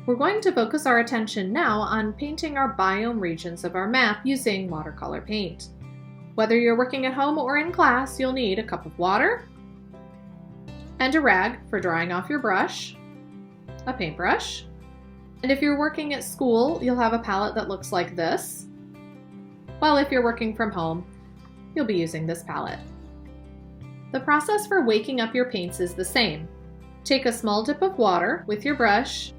We're going to focus our attention now on painting our biome regions of our map using watercolor paint. Whether you're working at home or in class, you'll need a cup of water and a rag for drying off your brush, a paintbrush, and if you're working at school, you'll have a palette that looks like this, while if you're working from home, you'll be using this palette. The process for waking up your paints is the same. Take a small dip of water with your brush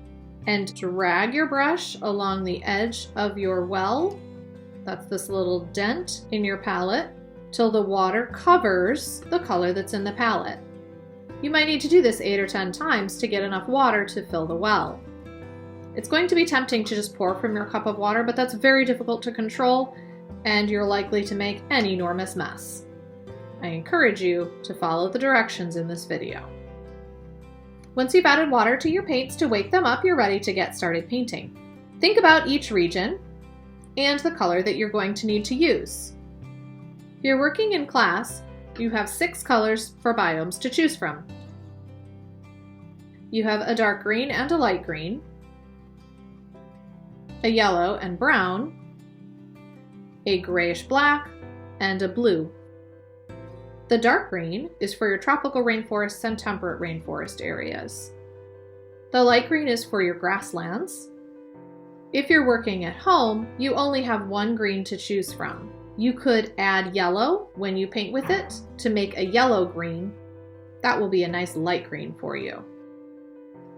and drag your brush along the edge of your well, that's this little dent in your palette, till the water covers the color that's in the palette. You might need to do this 8 or 10 times to get enough water to fill the well. It's going to be tempting to just pour from your cup of water, but that's very difficult to control, and you're likely to make an enormous mess. I encourage you to follow the directions in this video. Once you've added water to your paints to wake them up, you're ready to get started painting. Think about each region and the color that you're going to need to use. If you're working in class, you have 6 colors for biomes to choose from. You have a dark green and a light green, a yellow and brown, a grayish black, and a blue. The dark green is for your tropical rainforests and temperate rainforest areas. The light green is for your grasslands. If you're working at home, you only have 1 green to choose from. You could add yellow when you paint with it to make a yellow green. That will be a nice light green for you.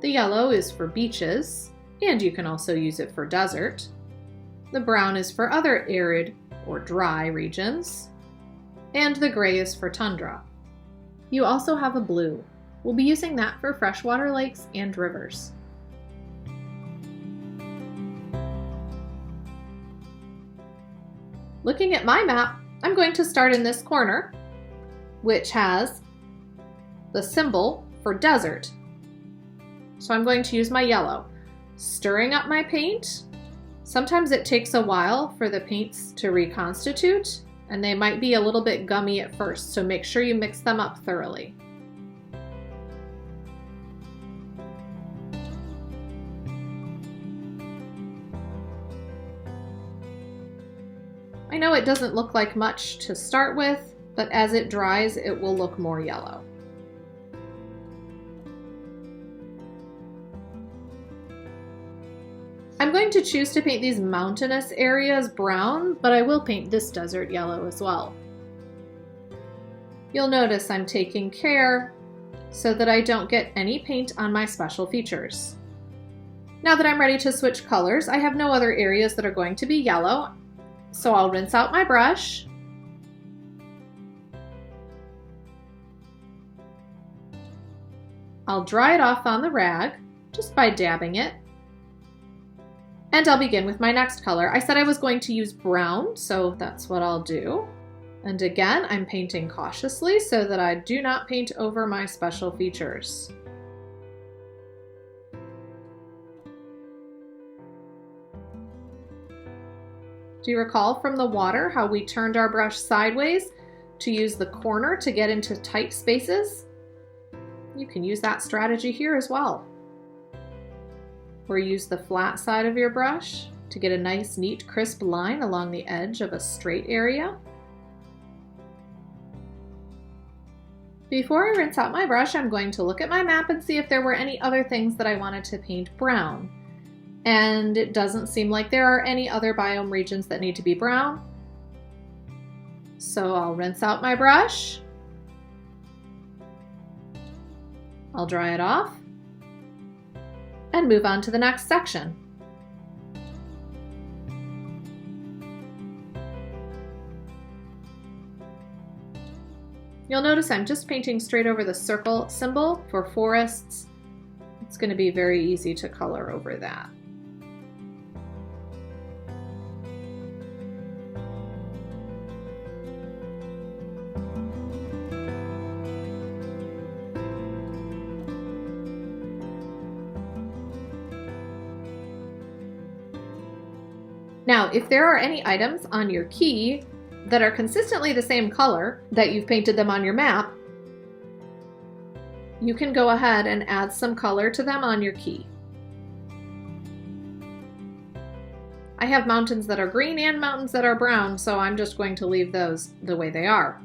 The yellow is for beaches, and you can also use it for desert. The brown is for other arid or dry regions, and the gray is for tundra. You also have a blue. We'll be using that for freshwater lakes and rivers. Looking at my map, I'm going to start in this corner, which has the symbol for desert. So I'm going to use my yellow, stirring up my paint. Sometimes it takes a while for the paints to reconstitute, and they might be a little bit gummy at first, so make sure you mix them up thoroughly. I know it doesn't look like much to start with, but as it dries, it will look more yellow. I'm going to choose to paint these mountainous areas brown, but I will paint this desert yellow as well. You'll notice I'm taking care so that I don't get any paint on my special features. Now that I'm ready to switch colors, I have no other areas that are going to be yellow, so I'll rinse out my brush. I'll dry it off on the rag just by dabbing it. And I'll begin with my next color. I said I was going to use brown, so that's what I'll do. And again, I'm painting cautiously so that I do not paint over my special features. Do you recall from the water how we turned our brush sideways to use the corner to get into tight spaces? You can use that strategy here as well. Or use the flat side of your brush to get a nice, neat, crisp line along the edge of a straight area. Before I rinse out my brush, I'm going to look at my map and see if there were any other things that I wanted to paint brown. And it doesn't seem like there are any other biome regions that need to be brown. So I'll rinse out my brush. I'll dry it off and move on to the next section. You'll notice I'm just painting straight over the circle symbol for forests. It's going to be very easy to color over that. Now, if there are any items on your key that are consistently the same color that you've painted them on your map, you can go ahead and add some color to them on your key. I have mountains that are green and mountains that are brown, so I'm just going to leave those the way they are.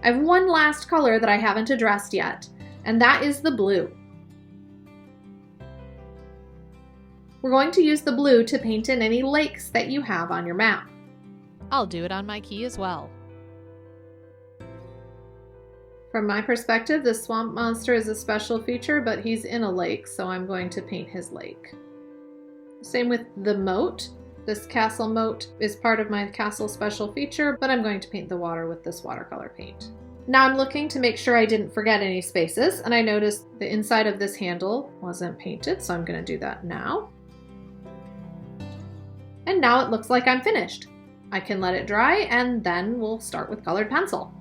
I have one last color that I haven't addressed yet, and that is the blue. We're going to use the blue to paint in any lakes that you have on your map. I'll do it on my key as well. From my perspective, the swamp monster is a special feature, but he's in a lake, so I'm going to paint his lake. Same with the moat. This castle moat is part of my castle special feature, but I'm going to paint the water with this watercolor paint. Now I'm looking to make sure I didn't forget any spaces, and I noticed the inside of this handle wasn't painted, so I'm going to do that now. And now it looks like I'm finished. I can let it dry, and then we'll start with colored pencil.